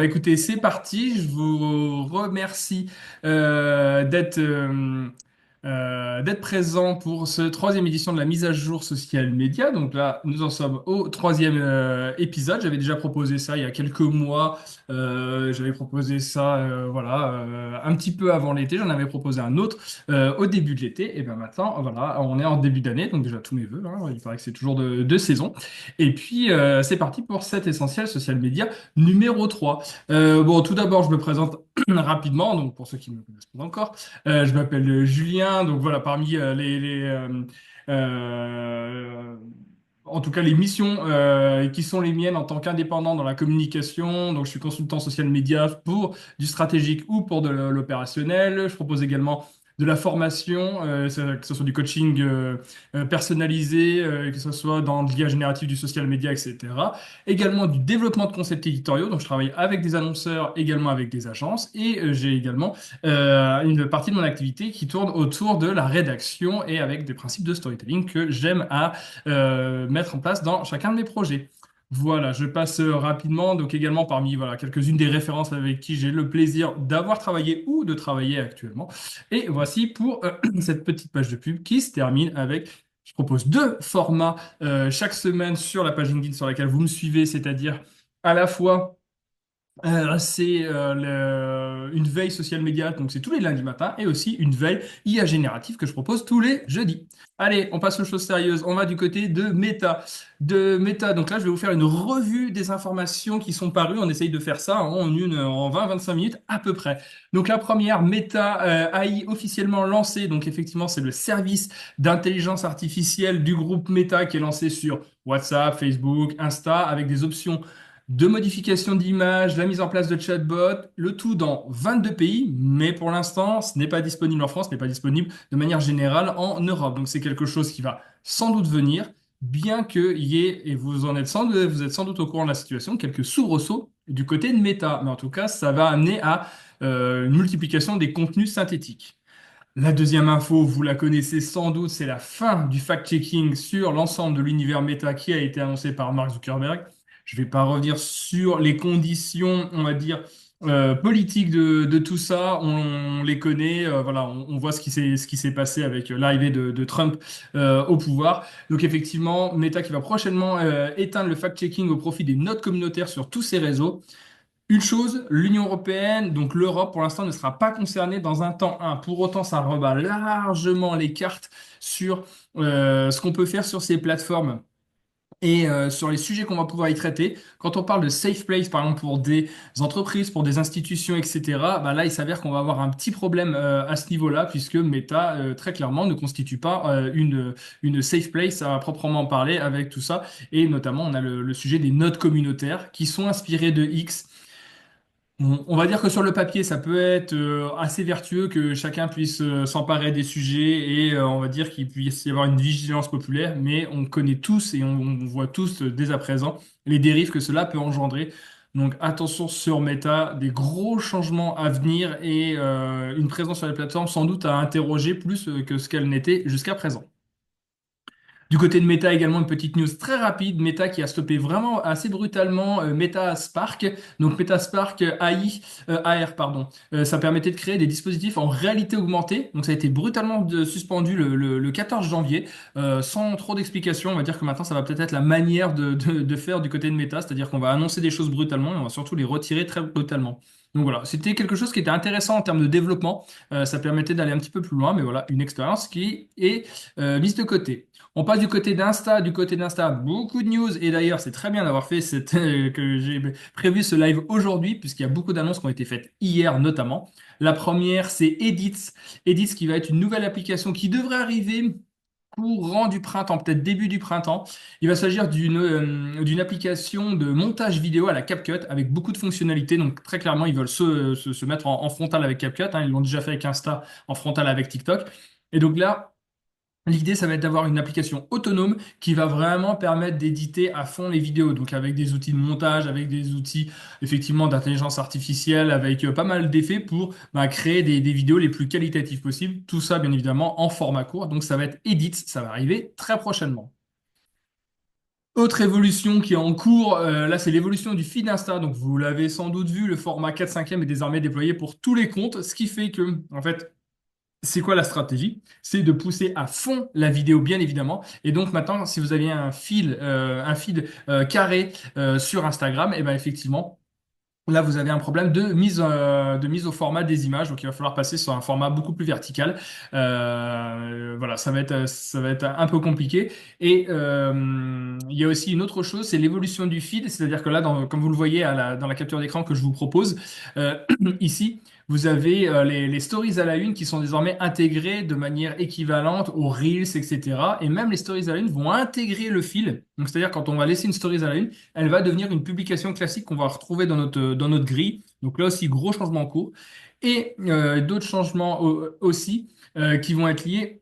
Écoutez, c'est parti. Je vous remercie d'être présent pour ce troisième édition de la mise à jour social média. Donc là, nous en sommes au troisième épisode. J'avais déjà proposé ça il y a quelques mois. J'avais proposé ça, un petit peu avant l'été. J'en avais proposé un autre au début de l'été. Et bien maintenant, voilà, on est en début d'année, donc déjà tous mes vœux, hein. Il paraît que c'est toujours de saison. Et puis, c'est parti pour cet essentiel social média numéro 3. Bon, tout d'abord, je me présente rapidement, donc pour ceux qui ne me connaissent pas encore. Je m'appelle Julien, donc voilà, parmi euh, en tout cas les missions qui sont les miennes en tant qu'indépendant dans la communication. Donc, je suis consultant social média pour du stratégique ou pour de l'opérationnel. Je propose également de la formation, que ce soit du coaching personnalisé, que ce soit dans l'IA générative du social media, etc. Également du développement de concepts éditoriaux, donc je travaille avec des annonceurs, également avec des agences, et j'ai également une partie de mon activité qui tourne autour de la rédaction et avec des principes de storytelling que j'aime à mettre en place dans chacun de mes projets. Voilà, je passe rapidement, donc également parmi voilà, quelques-unes des références avec qui j'ai le plaisir d'avoir travaillé ou de travailler actuellement. Et voici pour cette petite page de pub qui se termine avec, je propose deux formats chaque semaine sur la page LinkedIn sur laquelle vous me suivez, c'est-à-dire à la fois une veille social média, donc c'est tous les lundis matins, et aussi une veille IA générative que je propose tous les jeudis. Allez, on passe aux choses sérieuses. On va du côté de Meta. Donc là, je vais vous faire une revue des informations qui sont parues. On essaye de faire ça en 20-25 minutes à peu près. Donc la première, Meta AI officiellement lancée. Donc effectivement, c'est le service d'intelligence artificielle du groupe Meta qui est lancé sur WhatsApp, Facebook, Insta, avec des options de modification d'images, la mise en place de chatbots, le tout dans 22 pays, mais pour l'instant, ce n'est pas disponible en France, ce n'est pas disponible de manière générale en Europe. Donc c'est quelque chose qui va sans doute venir, bien qu'il y ait, et vous êtes sans doute au courant de la situation, quelques soubresauts du côté de Meta. Mais en tout cas, ça va amener à une multiplication des contenus synthétiques. La deuxième info, vous la connaissez sans doute, c'est la fin du fact-checking sur l'ensemble de l'univers méta qui a été annoncé par Mark Zuckerberg. Je ne vais pas revenir sur les conditions, on va dire, politiques de tout ça. On les connaît, voilà, on voit ce qui s'est passé avec l'arrivée de Trump au pouvoir. Donc effectivement, Meta qui va prochainement éteindre le fact-checking au profit des notes communautaires sur tous ses réseaux. Une chose, l'Union européenne, donc l'Europe pour l'instant ne sera pas concernée dans un temps 1. Pour autant, ça rebat largement les cartes sur ce qu'on peut faire sur ces plateformes et sur les sujets qu'on va pouvoir y traiter. Quand on parle de safe place, par exemple pour des entreprises, pour des institutions, etc., bah là, il s'avère qu'on va avoir un petit problème à ce niveau-là, puisque Meta, très clairement, ne constitue pas une safe place à proprement parler avec tout ça. Et notamment, on a le sujet des notes communautaires qui sont inspirées de X. On va dire que sur le papier, ça peut être assez vertueux que chacun puisse s'emparer des sujets et on va dire qu'il puisse y avoir une vigilance populaire, mais on connaît tous et on voit tous dès à présent les dérives que cela peut engendrer. Donc attention sur Meta, des gros changements à venir et une présence sur les plateformes sans doute à interroger plus que ce qu'elle n'était jusqu'à présent. Du côté de Meta également, une petite news très rapide. Meta qui a stoppé vraiment assez brutalement Meta Spark. Donc Meta Spark AR, pardon. Ça permettait de créer des dispositifs en réalité augmentée. Donc ça a été brutalement suspendu le 14 janvier. Sans trop d'explications, on va dire que maintenant ça va peut-être être la manière de faire du côté de Meta. C'est-à-dire qu'on va annoncer des choses brutalement et on va surtout les retirer très brutalement. Donc voilà, c'était quelque chose qui était intéressant en termes de développement. Ça permettait d'aller un petit peu plus loin, mais voilà, une expérience qui est mise de côté. On passe du côté d'Insta. Du côté d'Insta, beaucoup de news. Et d'ailleurs, c'est très bien d'avoir fait que j'ai prévu ce live aujourd'hui, puisqu'il y a beaucoup d'annonces qui ont été faites hier notamment. La première, c'est Edits. Edits qui va être une nouvelle application qui devrait arriver courant du printemps, peut-être début du printemps. Il va s'agir d'une application de montage vidéo à la CapCut avec beaucoup de fonctionnalités. Donc très clairement, ils veulent se mettre en frontal avec CapCut, hein. Ils l'ont déjà fait avec Insta, en frontal avec TikTok. Et donc là, l'idée, ça va être d'avoir une application autonome qui va vraiment permettre d'éditer à fond les vidéos. Donc avec des outils de montage, avec des outils effectivement d'intelligence artificielle, avec pas mal d'effets pour créer des vidéos les plus qualitatives possibles. Tout ça, bien évidemment, en format court. Donc ça va être Edit, ça va arriver très prochainement. Autre évolution qui est en cours, là c'est l'évolution du feed Insta. Donc vous l'avez sans doute vu, le format 4/5e est désormais déployé pour tous les comptes, ce qui fait que, en fait, c'est quoi la stratégie? C'est de pousser à fond la vidéo, bien évidemment. Et donc maintenant, si vous aviez un feed carré sur Instagram, et ben effectivement, là, vous avez un problème de mise au format des images, donc il va falloir passer sur un format beaucoup plus vertical. Voilà, ça va être un peu compliqué. Et il y a aussi une autre chose, c'est l'évolution du feed, c'est-à-dire que là, comme vous le voyez dans la capture d'écran que je vous propose, euh, ici, vous avez les stories à la une qui sont désormais intégrées de manière équivalente aux Reels, etc. Et même les stories à la une vont intégrer le fil. Donc, c'est-à-dire quand on va laisser une stories à la une, elle va devenir une publication classique qu'on va retrouver dans notre grille. Donc là aussi, gros changement en cours. Et d'autres changements aussi qui vont être liés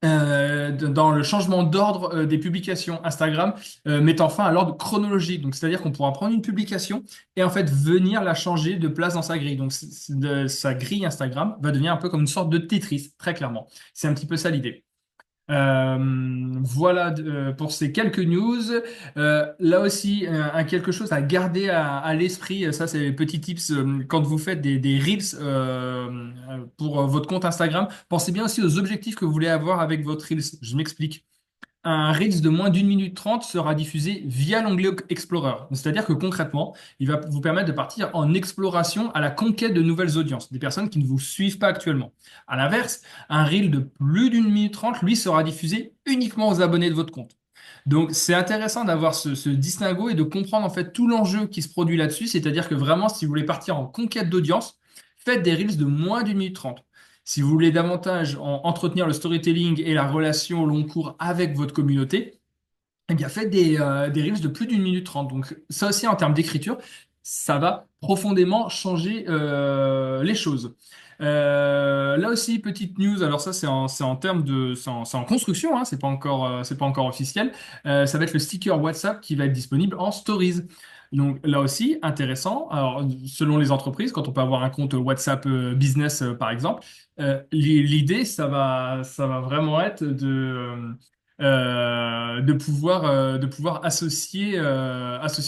dans le changement d'ordre des publications Instagram, mettant fin à l'ordre chronologique. Donc, c'est-à-dire qu'on pourra prendre une publication et en fait venir la changer de place dans sa grille. Donc, sa grille Instagram va devenir un peu comme une sorte de Tetris, très clairement. C'est un petit peu ça l'idée. Voilà pour ces quelques news. Là aussi, quelque chose à garder à l'esprit, ça c'est les petits tips quand vous faites des Reels pour votre compte Instagram. Pensez bien aussi aux objectifs que vous voulez avoir avec votre Reels. Je m'explique. Un Reels de moins d'1 minute 30 sera diffusé via l'onglet Explorer. C'est-à-dire que concrètement, il va vous permettre de partir en exploration à la conquête de nouvelles audiences, des personnes qui ne vous suivent pas actuellement. À l'inverse, un Reel de plus d'1 minute 30, lui, sera diffusé uniquement aux abonnés de votre compte. Donc, c'est intéressant d'avoir ce distinguo et de comprendre en fait tout l'enjeu qui se produit là-dessus. C'est-à-dire que vraiment, si vous voulez partir en conquête d'audience, faites des Reels de moins d'1 minute 30. Si vous voulez davantage entretenir le storytelling et la relation au long cours avec votre communauté, eh bien faites des Reels de plus d'1 minute 30. Donc ça aussi en termes d'écriture, ça va profondément changer les choses. Là aussi, petite news, alors ça c'est en termes c'est en construction, hein, c'est pas encore officiel. Ça va être le sticker WhatsApp qui va être disponible en Stories. Donc là aussi, intéressant. Alors, selon les entreprises, quand on peut avoir un compte WhatsApp business par exemple, l'idée, ça va vraiment être de pouvoir associer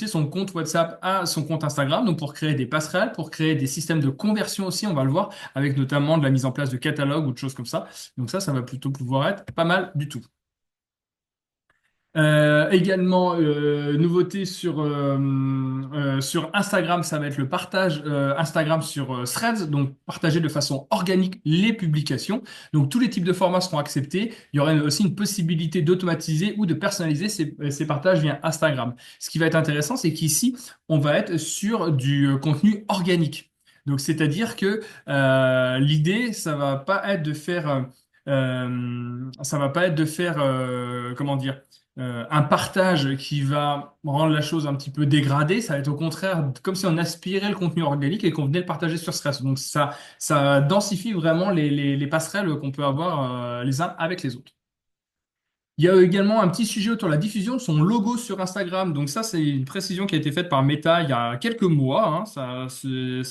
son compte WhatsApp à son compte Instagram, donc pour créer des passerelles, pour créer des systèmes de conversion aussi, on va le voir, avec notamment de la mise en place de catalogues ou de choses comme ça. Donc ça va plutôt pouvoir être pas mal du tout. Également, nouveauté sur Instagram, ça va être le partage Instagram sur Threads, donc partager de façon organique les publications. Donc tous les types de formats seront acceptés. Il y aura aussi une possibilité d'automatiser ou de personnaliser ces partages via Instagram. Ce qui va être intéressant, c'est qu'ici, on va être sur du contenu organique. Donc c'est-à-dire que l'idée, ça va pas être de faire, comment dire, un partage qui va rendre la chose un petit peu dégradée. Ça va être au contraire comme si on aspirait le contenu organique et qu'on venait le partager sur Stress. Donc ça densifie vraiment les passerelles qu'on peut avoir les uns avec les autres. Il y a également un petit sujet autour de la diffusion de son logo sur Instagram. Donc ça, c'est une précision qui a été faite par Meta il y a quelques mois, hein. Ça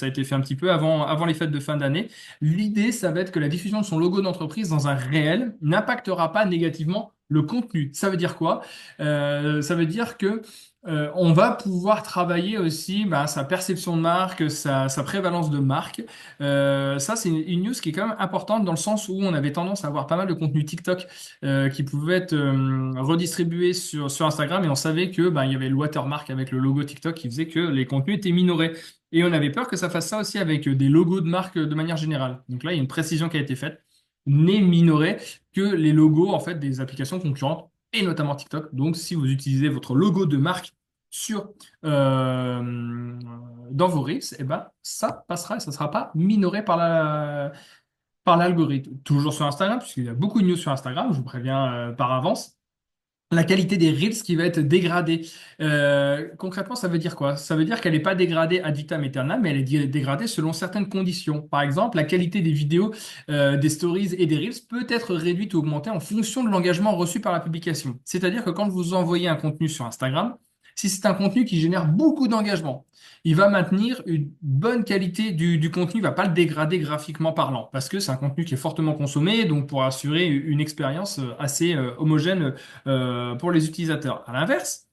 a été fait un petit peu avant les fêtes de fin d'année. L'idée, ça va être que la diffusion de son logo d'entreprise dans un réel n'impactera pas négativement le contenu. Ça veut dire quoi? Ça veut dire que on va pouvoir travailler aussi sa perception de marque, sa prévalence de marque. Ça, c'est une news qui est quand même importante dans le sens où on avait tendance à avoir pas mal de contenu TikTok qui pouvaient être redistribués sur Instagram et on savait que il y avait le watermark avec le logo TikTok qui faisait que les contenus étaient minorés. Et on avait peur que ça fasse ça aussi avec des logos de marque de manière générale. Donc là, il y a une précision qui a été faite, n'est minoré que les logos en fait des applications concurrentes et notamment TikTok. Donc si vous utilisez votre logo de marque sur dans vos Reels, eh ben ça passera et ça ne sera pas minoré par l'algorithme. Toujours sur Instagram, puisqu'il y a beaucoup de news sur Instagram, je vous préviens par avance. La qualité des Reels qui va être dégradée. Concrètement, ça veut dire quoi? Ça veut dire qu'elle n'est pas dégradée ad vitam aeternam, mais elle est dégradée selon certaines conditions. Par exemple, la qualité des vidéos, des stories et des Reels peut être réduite ou augmentée en fonction de l'engagement reçu par la publication. C'est-à-dire que quand vous envoyez un contenu sur Instagram, Si c'est un contenu qui génère beaucoup d'engagement, il va maintenir une bonne qualité du contenu, il va pas le dégrader graphiquement parlant, parce que c'est un contenu qui est fortement consommé, donc pour assurer une expérience assez homogène pour les utilisateurs. À l'inverse,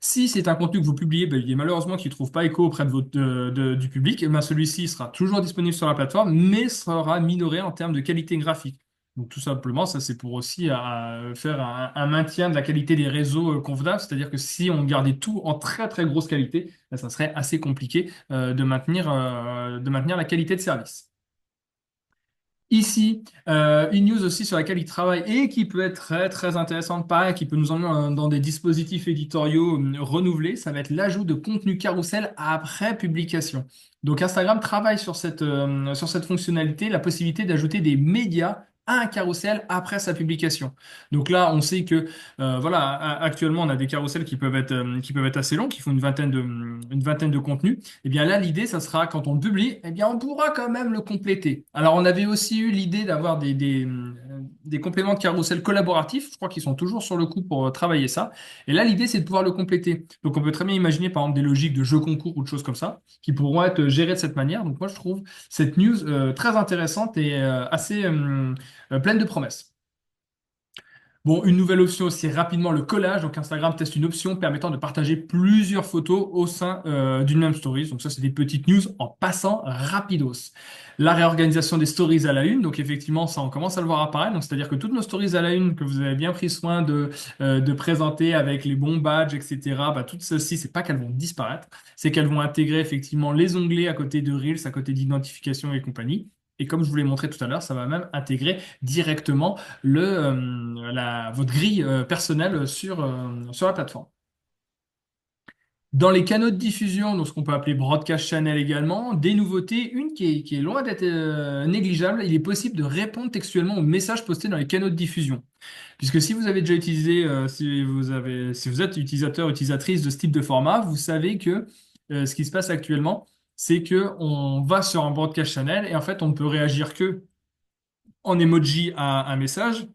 si c'est un contenu que vous publiez, ben, il est malheureusement qui ne trouve pas écho auprès de du public, eh ben, celui-ci sera toujours disponible sur la plateforme, mais sera minoré en termes de qualité graphique. Donc tout simplement, ça c'est pour aussi faire un maintien de la qualité des réseaux convenable, c'est-à-dire que si on gardait tout en très très grosse qualité, ben, ça serait assez compliqué de maintenir la qualité de service. Ici, une news aussi sur laquelle il travaille et qui peut être très très intéressante, pareil, qui peut nous emmener dans des dispositifs éditoriaux renouvelés, ça va être l'ajout de contenu carrousel après publication. Donc Instagram travaille sur cette fonctionnalité, la possibilité d'ajouter des médias à un carrousel après sa publication. Donc là, on sait que voilà, actuellement, on a des carrousels qui peuvent être assez longs, qui font une vingtaine de contenus. Eh bien là, l'idée, ça sera quand on le publie, eh bien on pourra quand même le compléter. Alors on avait aussi eu l'idée d'avoir des compléments de carrousel collaboratifs. Je crois qu'ils sont toujours sur le coup pour travailler ça. Et là, l'idée, c'est de pouvoir le compléter. Donc on peut très bien imaginer par exemple des logiques de jeux concours ou de choses comme ça qui pourront être gérées de cette manière. Donc moi, je trouve cette news très intéressante et assez pleine de promesses. Bon, une nouvelle option aussi rapidement, le collage. Donc Instagram teste une option permettant de partager plusieurs photos au sein d'une même story. Donc ça, c'est des petites news en passant rapidos. La réorganisation des stories à la une. Donc effectivement, ça, on commence à le voir apparaître. Donc c'est-à-dire que toutes nos stories à la une que vous avez bien pris soin de présenter avec les bons badges, etc. Bah, toutes celles-ci, c'est pas qu'elles vont disparaître, c'est qu'elles vont intégrer effectivement les onglets à côté de Reels, à côté d'identification et compagnie. Et comme je vous l'ai montré tout à l'heure, ça va même intégrer directement votre grille personnelle sur la plateforme. Dans les canaux de diffusion, donc ce qu'on peut appeler broadcast channel également, des nouveautés, une qui est loin d'être négligeable, il est possible de répondre textuellement aux messages postés dans les canaux de diffusion. Puisque si vous avez déjà utilisé, si vous êtes utilisateur, utilisatrice de ce type de format, vous savez que ce qui se passe actuellement, c'est que on va sur un broadcast channel et en fait on ne peut réagir que en emoji à un message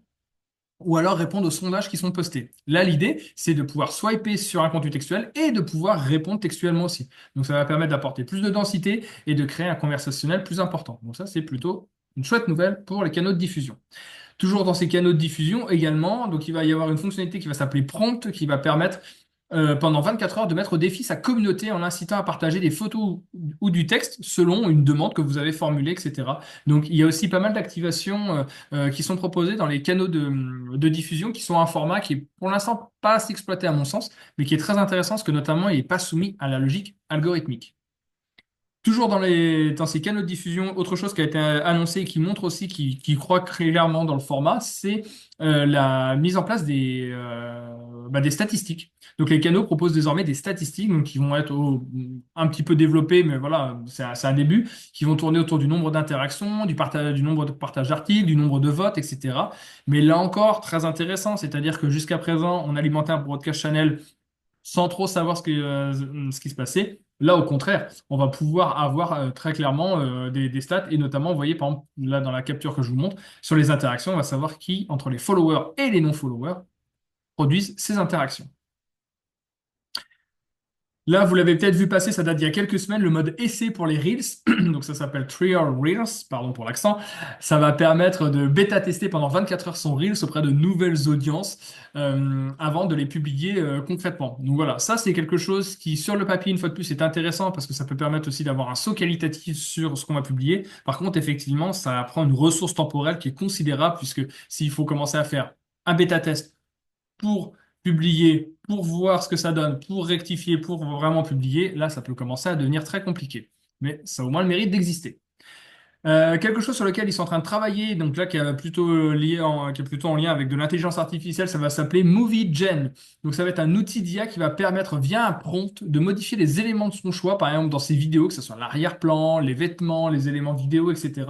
ou alors répondre aux sondages qui sont postés. Là, l'idée, c'est de pouvoir swiper sur un contenu textuel et de pouvoir répondre textuellement aussi. Donc, ça va permettre d'apporter plus de densité et de créer un conversationnel plus important. Donc, ça, c'est plutôt une chouette nouvelle pour les canaux de diffusion. Toujours dans ces canaux de diffusion également, donc il va y avoir une fonctionnalité qui va s'appeler Prompt, qui va permettre pendant 24 heures de mettre au défi sa communauté en l'incitant à partager des photos ou du texte selon une demande que vous avez formulée, etc. Donc il y a aussi pas mal d'activations qui sont proposées dans les canaux de diffusion qui sont un format qui est pour l'instant pas assez exploité à mon sens, mais qui est très intéressant parce que notamment il n'est pas soumis à la logique algorithmique. Toujours dans ces canaux de diffusion, autre chose qui a été annoncé et qui montre aussi qui croit clairement dans le format, c'est la mise en place des statistiques. Donc les canaux proposent désormais des statistiques donc, qui vont être un petit peu développées, mais voilà, c'est un début, qui vont tourner autour du nombre d'interactions, du nombre de partages d'articles, du nombre de votes, etc. Mais là encore, très intéressant, c'est-à-dire que jusqu'à présent, on alimentait un broadcast channel sans trop savoir ce qui se passait. Là, au contraire, on va pouvoir avoir très clairement des stats et notamment, vous voyez, par exemple, là dans la capture que je vous montre, sur les interactions, on va savoir qui, entre les followers et les non-followers, produisent ces interactions. Là, vous l'avez peut-être vu passer, ça date d'il y a quelques semaines, le mode essai pour les Reels. Donc ça s'appelle Trial Reels, pardon pour l'accent. Ça va permettre de bêta-tester pendant 24 heures son Reels auprès de nouvelles audiences avant de les publier concrètement. Donc voilà, ça c'est quelque chose qui sur le papier, une fois de plus, est intéressant parce que ça peut permettre aussi d'avoir un saut qualitatif sur ce qu'on va publier. Par contre, effectivement, ça prend une ressource temporelle qui est considérable puisque s'il faut commencer à faire un bêta-test pour publier, pour voir ce que ça donne, pour rectifier, pour vraiment publier, là, ça peut commencer à devenir très compliqué. Mais ça a au moins le mérite d'exister. Quelque chose sur lequel ils sont en train de travailler, donc là qui est plutôt qui est plutôt en lien avec de l'intelligence artificielle, ça va s'appeler MovieGen. Donc ça va être un outil d'IA qui va permettre via un prompt de modifier les éléments de son choix, par exemple dans ses vidéos, que ce soit l'arrière-plan, les vêtements, les éléments vidéo, etc.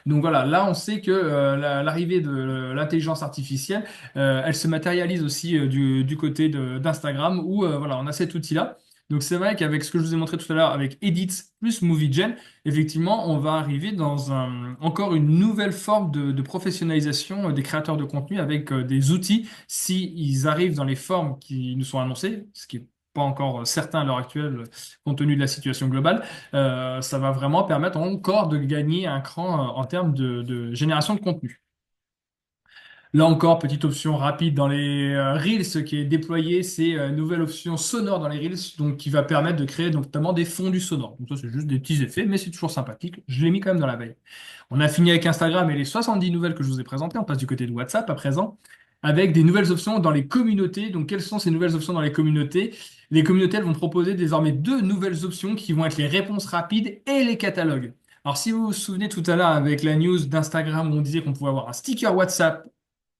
Donc voilà, là on sait que l'arrivée de l'intelligence artificielle, elle se matérialise aussi du côté d'Instagram où voilà, on a cet outil-là. Donc c'est vrai qu'avec ce que je vous ai montré tout à l'heure, avec Edits plus MovieGen, effectivement, on va arriver dans encore une nouvelle forme de professionnalisation des créateurs de contenu avec des outils, si ils arrivent dans les formes qui nous sont annoncées, ce qui est pas encore certain à l'heure actuelle, compte tenu de la situation globale, ça va vraiment permettre encore de gagner un cran en termes de génération de contenu. Là encore, petite option rapide dans les Reels qui est déployée, c'est une nouvelle option sonore dans les Reels, donc qui va permettre de créer donc, notamment des fondus sonores. Donc ça, c'est juste des petits effets, mais c'est toujours sympathique. Je l'ai mis quand même dans la veille. On a fini avec Instagram et les 70 nouvelles que je vous ai présentées. On passe du côté de WhatsApp à présent, avec des nouvelles options dans les communautés. Donc quelles sont ces nouvelles options dans les communautés? Les communautés, elles vont proposer désormais deux nouvelles options qui vont être les réponses rapides et les catalogues. Alors, si vous vous souvenez tout à l'heure avec la news d'Instagram où on disait qu'on pouvait avoir un sticker WhatsApp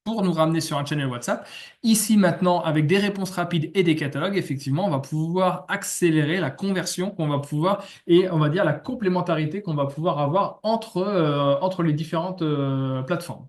pour nous ramener sur un channel WhatsApp. Ici, maintenant, avec des réponses rapides et des catalogues, effectivement, on va pouvoir accélérer la conversion qu'on va pouvoir et on va dire la complémentarité qu'on va pouvoir avoir entre les différentes plateformes.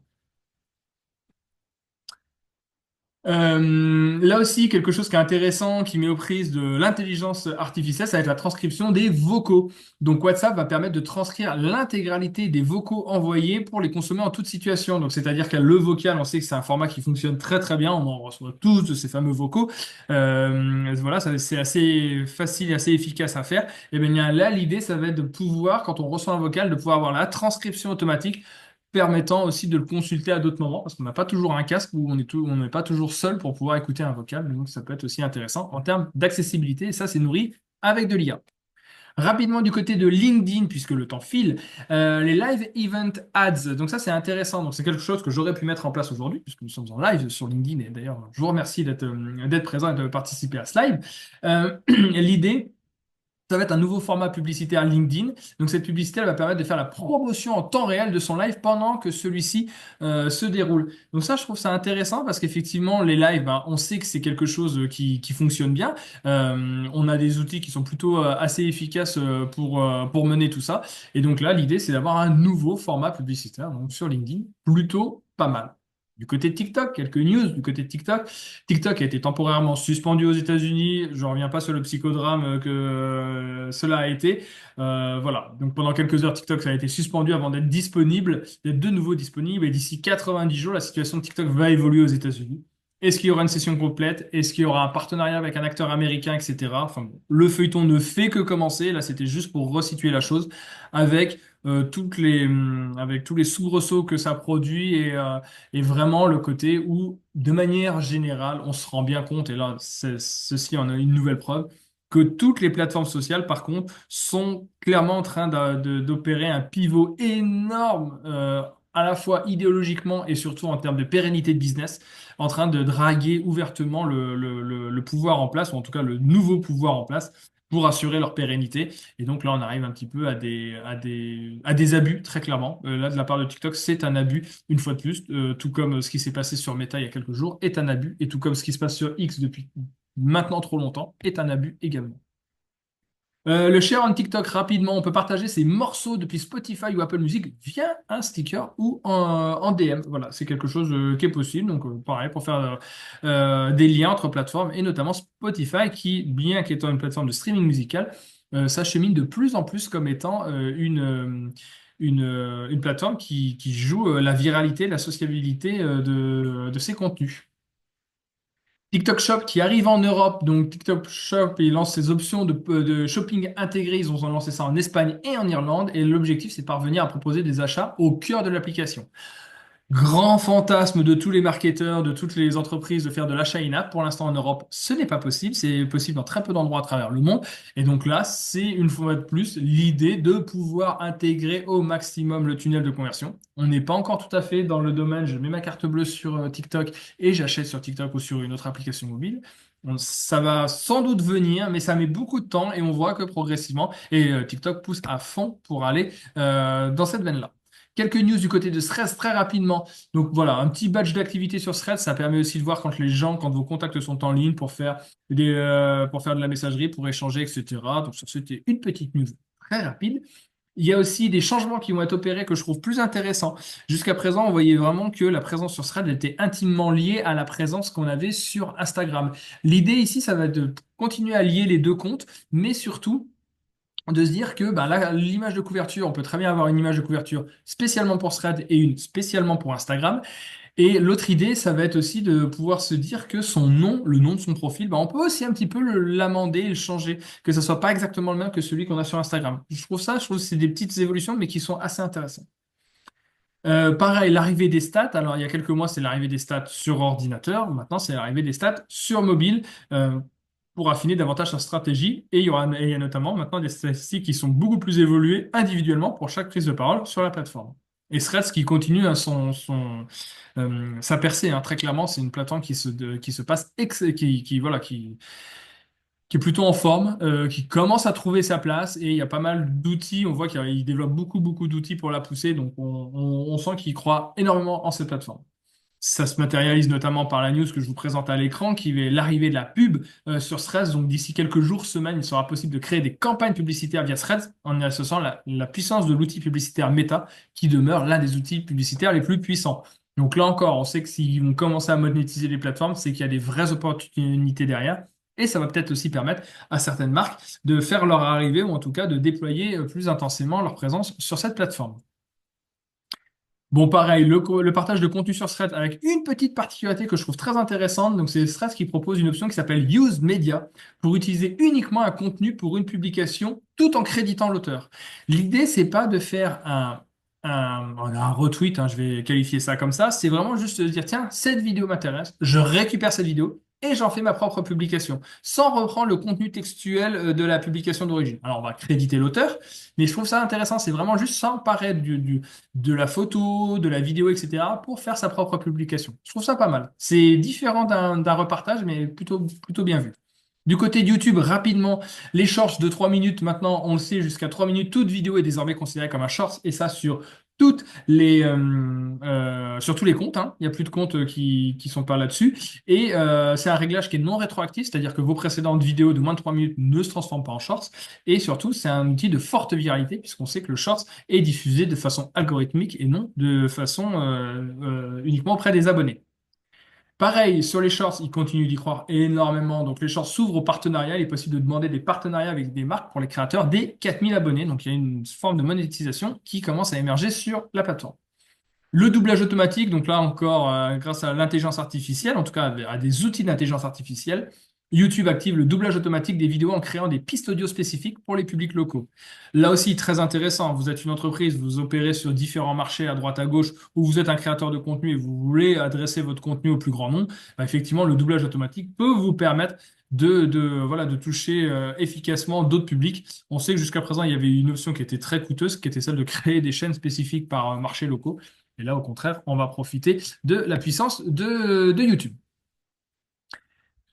Là aussi, quelque chose qui est intéressant, qui met aux prises de l'intelligence artificielle, ça va être la transcription des vocaux. Donc WhatsApp va permettre de transcrire l'intégralité des vocaux envoyés pour les consommer en toute situation. Donc c'est-à-dire que le vocal, on sait que c'est un format qui fonctionne très très bien, on en reçoit tous de ces fameux vocaux. Voilà, c'est assez facile et assez efficace à faire. Et bien là, l'idée, ça va être de pouvoir, quand on reçoit un vocal, de pouvoir avoir la transcription automatique permettant aussi de le consulter à d'autres moments, parce qu'on n'a pas toujours un casque où on n'est pas toujours seul pour pouvoir écouter un vocal, donc ça peut être aussi intéressant en termes d'accessibilité, et ça c'est nourri avec de l'IA. Rapidement du côté de LinkedIn, puisque le temps file, les live event ads, donc ça c'est intéressant, donc c'est quelque chose que j'aurais pu mettre en place aujourd'hui, puisque nous sommes en live sur LinkedIn, et d'ailleurs je vous remercie d'être présent et de participer à ce live. L'idée, ça va être un nouveau format publicitaire LinkedIn. Donc cette publicité, elle va permettre de faire la promotion en temps réel de son live pendant que celui-ci se déroule. Donc ça, je trouve ça intéressant parce qu'effectivement, les lives, ben, on sait que c'est quelque chose qui fonctionne bien. On a des outils qui sont plutôt assez efficaces pour mener tout ça. Et donc là, l'idée, c'est d'avoir un nouveau format publicitaire donc sur LinkedIn, plutôt pas mal. Du côté de TikTok, quelques news du côté de TikTok. TikTok a été temporairement suspendu aux États-Unis. Je ne reviens pas sur le psychodrame que cela a été. Voilà. Donc pendant quelques heures, TikTok ça a été suspendu avant d'être disponible, d'être de nouveau disponible. Et d'ici 90 jours, la situation de TikTok va évoluer aux États-Unis. Est-ce qu'il y aura une session complète? Est-ce qu'il y aura un partenariat avec un acteur américain, etc. Enfin, bon, le feuilleton ne fait que commencer. Là, c'était juste pour resituer la chose avec avec tous les soubresauts que ça produit et vraiment le côté où, de manière générale, on se rend bien compte, et là, ceci en a une nouvelle preuve, que toutes les plateformes sociales, par contre, sont clairement en train d'opérer un pivot énorme, à la fois idéologiquement et surtout en termes de pérennité de business, en train de draguer ouvertement le pouvoir en place, ou en tout cas le nouveau pouvoir en place, pour assurer leur pérennité. Et donc là, on arrive un petit peu à des abus, très clairement. Là, de la part de TikTok, c'est un abus, une fois de plus, tout comme ce qui s'est passé sur Meta il y a quelques jours est un abus, et tout comme ce qui se passe sur X depuis maintenant trop longtemps est un abus également. Le share on TikTok, rapidement, on peut partager ses morceaux depuis Spotify ou Apple Music via un sticker ou en DM. Voilà, c'est quelque chose qui est possible. Donc, pareil, pour faire des liens entre plateformes et notamment Spotify qui, bien qu'étant une plateforme de streaming musical, s'achemine de plus en plus comme étant une plateforme qui joue la viralité, la sociabilité de ses contenus. TikTok Shop qui arrive en Europe, donc TikTok Shop, il lance ses options de shopping intégrées. Ils ont lancé ça en Espagne et en Irlande. Et l'objectif, c'est de parvenir à proposer des achats au cœur de l'application. Grand fantasme de tous les marketeurs, de toutes les entreprises de faire de l'achat in-app. Pour l'instant, en Europe, ce n'est pas possible. C'est possible dans très peu d'endroits à travers le monde. Et donc là, c'est une fois de plus l'idée de pouvoir intégrer au maximum le tunnel de conversion. On n'est pas encore tout à fait dans le domaine. Je mets ma carte bleue sur TikTok et j'achète sur TikTok ou sur une autre application mobile. Ça va sans doute venir, mais ça met beaucoup de temps et on voit que progressivement, et TikTok pousse à fond pour aller dans cette veine-là. Quelques news du côté de Threads très rapidement. Donc voilà, un petit badge d'activité sur Threads, ça permet aussi de voir quand les gens, quand vos contacts sont en ligne pour faire de la messagerie, pour échanger, etc. Donc ça, c'était une petite news très rapide. Il y a aussi des changements qui vont être opérés que je trouve plus intéressants. Jusqu'à présent, on voyait vraiment que la présence sur Threads était intimement liée à la présence qu'on avait sur Instagram. L'idée ici, ça va être de continuer à lier les deux comptes, mais surtout de se dire que bah, l'image de couverture, on peut très bien avoir une image de couverture spécialement pour Threads et une spécialement pour Instagram. Et l'autre idée, ça va être aussi de pouvoir se dire que son nom, le nom de son profil, bah, on peut aussi un petit peu l'amender, le changer, que ça soit pas exactement le même que celui qu'on a sur Instagram. Je trouve que c'est des petites évolutions, mais qui sont assez intéressantes. Pareil, l'arrivée des stats. Alors, il y a quelques mois, c'est l'arrivée des stats sur ordinateur. Maintenant, c'est l'arrivée des stats sur mobile euh, pour affiner davantage sa stratégie. Et il y a notamment maintenant des statistiques qui sont beaucoup plus évoluées individuellement pour chaque prise de parole sur la plateforme. Et Threads qui continue à sa percée, hein. Très clairement, c'est une plateforme qui se passe, voilà, qui est plutôt en forme, qui commence à trouver sa place et il y a pas mal d'outils. On voit qu'il développe beaucoup d'outils pour la pousser. Donc, on sent qu'il croit énormément en cette plateforme. Ça se matérialise notamment par la news que je vous présente à l'écran, qui est l'arrivée de la pub sur Threads. Donc, d'ici quelques jours, semaines, il sera possible de créer des campagnes publicitaires via Threads en y associant la puissance de l'outil publicitaire Meta, qui demeure l'un des outils publicitaires les plus puissants. Donc là encore, on sait que s'ils vont commencer à monétiser les plateformes, c'est qu'il y a des vraies opportunités derrière. Et ça va peut-être aussi permettre à certaines marques de faire leur arrivée ou en tout cas de déployer plus intensément leur présence sur cette plateforme. Bon, pareil, le partage de contenu sur Threads avec une petite particularité que je trouve très intéressante. Donc, c'est Threads qui propose une option qui s'appelle Use Media pour utiliser uniquement un contenu pour une publication tout en créditant l'auteur. L'idée, c'est pas de faire un retweet, hein, je vais qualifier ça comme ça. C'est vraiment juste de dire, tiens, cette vidéo m'intéresse, je récupère cette vidéo et j'en fais ma propre publication sans reprendre le contenu textuel de la publication d'origine. Alors, on va créditer l'auteur, mais je trouve ça intéressant. C'est vraiment juste s'emparer de la photo, de la vidéo, etc., pour faire sa propre publication. Je trouve ça pas mal. C'est différent d'un repartage, mais plutôt bien vu. Du côté de YouTube, rapidement, les shorts de 3 minutes, maintenant, on le sait, jusqu'à 3 minutes, toute vidéo est désormais considérée comme un short, et ça sur tous les comptes, hein. Il n'y a plus de comptes qui sont pas là-dessus. Et c'est un réglage qui est non rétroactif, c'est-à-dire que vos précédentes vidéos de moins de 3 minutes ne se transforment pas en shorts. Et surtout, c'est un outil de forte viralité, puisqu'on sait que le shorts est diffusé de façon algorithmique et non de façon uniquement auprès des abonnés. Pareil, sur les shorts, ils continuent d'y croire énormément. Donc, les shorts s'ouvrent au partenariat. Il est possible de demander des partenariats avec des marques pour les créateurs dès 4000 abonnés. Donc, il y a une forme de monétisation qui commence à émerger sur la plateforme. Le doublage automatique, donc là encore, grâce à l'intelligence artificielle, en tout cas à des outils d'intelligence artificielle, YouTube active le doublage automatique des vidéos en créant des pistes audio spécifiques pour les publics locaux. Là aussi, très intéressant. Vous êtes une entreprise, vous opérez sur différents marchés à droite à gauche, ou vous êtes un créateur de contenu et vous voulez adresser votre contenu au plus grand nombre. Bah, effectivement, le doublage automatique peut vous permettre voilà, de toucher efficacement d'autres publics. On sait que jusqu'à présent, il y avait une option qui était très coûteuse, qui était celle de créer des chaînes spécifiques par marché locaux. Et là, au contraire, on va profiter de la puissance de YouTube.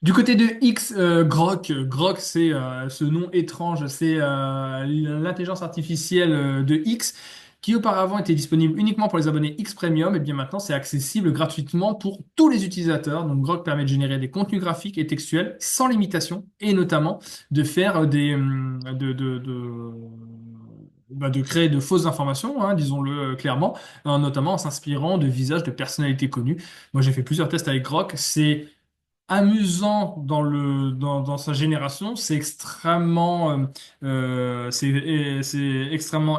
Du côté de X, Grok, c'est ce nom étrange, c'est l'intelligence artificielle de X qui auparavant était disponible uniquement pour les abonnés X Premium, et bien maintenant c'est accessible gratuitement pour tous les utilisateurs. Donc Grok permet de générer des contenus graphiques et textuels sans limitation et notamment de faire de créer de fausses informations, hein, disons-le clairement, notamment en s'inspirant de visages de personnalités connues. Moi j'ai fait plusieurs tests avec Grok, c'est amusant dans sa génération, c'est extrêmement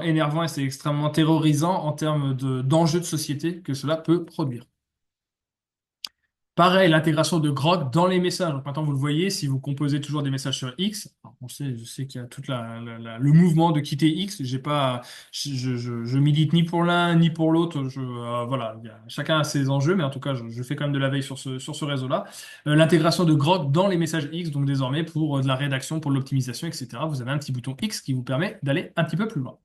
énervant et c'est extrêmement terrorisant en termes d'enjeux de société que cela peut produire. Pareil, l'intégration de Grok dans les messages. Donc maintenant, vous le voyez, si vous composez toujours des messages sur X, alors, je sais qu'il y a tout le mouvement de quitter X. J'ai pas, je milite ni pour l'un ni pour l'autre. Voilà, chacun a ses enjeux, mais en tout cas, je fais quand même de la veille sur ce réseau-là. L'intégration de Grok dans les messages X, donc désormais pour de la rédaction, pour de l'optimisation, etc. Vous avez un petit bouton X qui vous permet d'aller un petit peu plus loin.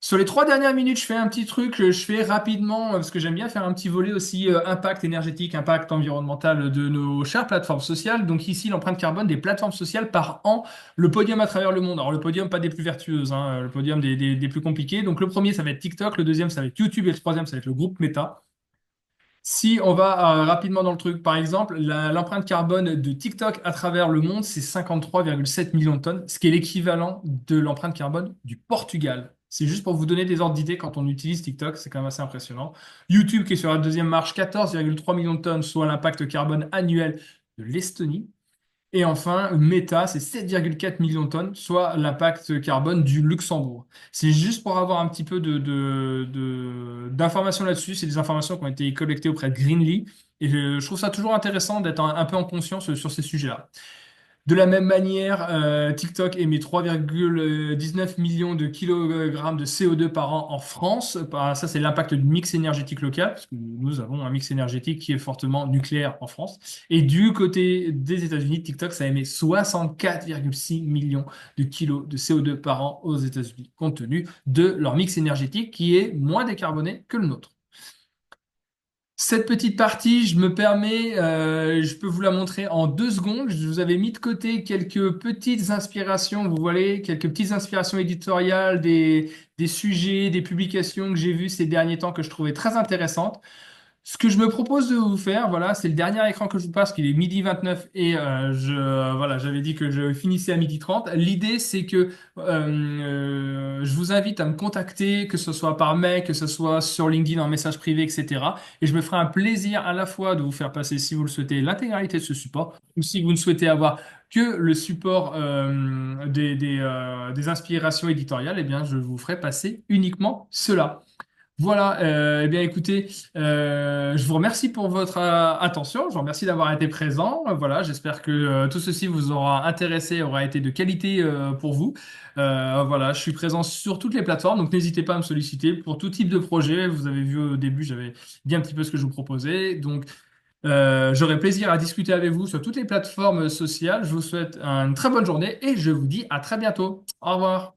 Sur les 3 dernières minutes, je fais un petit truc, je fais rapidement, parce que j'aime bien faire un petit volet aussi impact énergétique, impact environnemental de nos chères plateformes sociales. Donc ici, l'empreinte carbone des plateformes sociales par an, le podium à travers le monde. Alors le podium, pas des plus vertueuses, hein, le podium des plus compliqués. Donc le premier, ça va être TikTok, le deuxième, ça va être YouTube, et le troisième, ça va être le groupe Meta. Si on va rapidement dans le truc, par exemple, l'empreinte carbone de TikTok à travers le monde, c'est 53,7 millions de tonnes, ce qui est l'équivalent de l'empreinte carbone du Portugal. C'est juste pour vous donner des ordres d'idée quand on utilise TikTok, c'est quand même assez impressionnant. YouTube qui est sur la deuxième marche, 14,3 millions de tonnes, soit l'impact carbone annuel de l'Estonie. Et enfin, Meta, c'est 7,4 millions de tonnes, soit l'impact carbone du Luxembourg. C'est juste pour avoir un petit peu d'informations là-dessus. C'est des informations qui ont été collectées auprès de Greenly. Et je trouve ça toujours intéressant d'être un peu en conscience sur ces sujets-là. De la même manière, TikTok émet 3,19 millions de kilogrammes de CO2 par an en France. Ça, c'est l'impact du mix énergétique local, parce que nous avons un mix énergétique qui est fortement nucléaire en France. Et du côté des États-Unis, TikTok, ça émet 64,6 millions de kilos de CO2 par an aux États-Unis, compte tenu de leur mix énergétique qui est moins décarboné que le nôtre. Cette petite partie, je me permets, je peux vous la montrer en 2 secondes. Je vous avais mis de côté quelques petites inspirations, vous voyez, quelques petites inspirations éditoriales des sujets, des publications que j'ai vues ces derniers temps que je trouvais très intéressantes. Ce que je me propose de vous faire, voilà, c'est le dernier écran que je vous passe, qu'il est midi 29 et voilà, j'avais dit que je finissais à midi 30. L'idée, c'est que je vous invite à me contacter, que ce soit par mail, que ce soit sur LinkedIn en message privé, etc. Et je me ferai un plaisir à la fois de vous faire passer, si vous le souhaitez, l'intégralité de ce support, ou si vous ne souhaitez avoir que le support des inspirations éditoriales, eh bien, je vous ferai passer uniquement cela. Voilà, eh bien écoutez, je vous remercie pour votre attention, je vous remercie d'avoir été présent. Voilà, j'espère que tout ceci vous aura intéressé, aura été de qualité pour vous. Voilà, je suis présent sur toutes les plateformes, donc n'hésitez pas à me solliciter pour tout type de projet. Vous avez vu au début, j'avais dit un petit peu ce que je vous proposais. Donc, j'aurai plaisir à discuter avec vous sur toutes les plateformes sociales. Je vous souhaite une très bonne journée et je vous dis à très bientôt. Au revoir.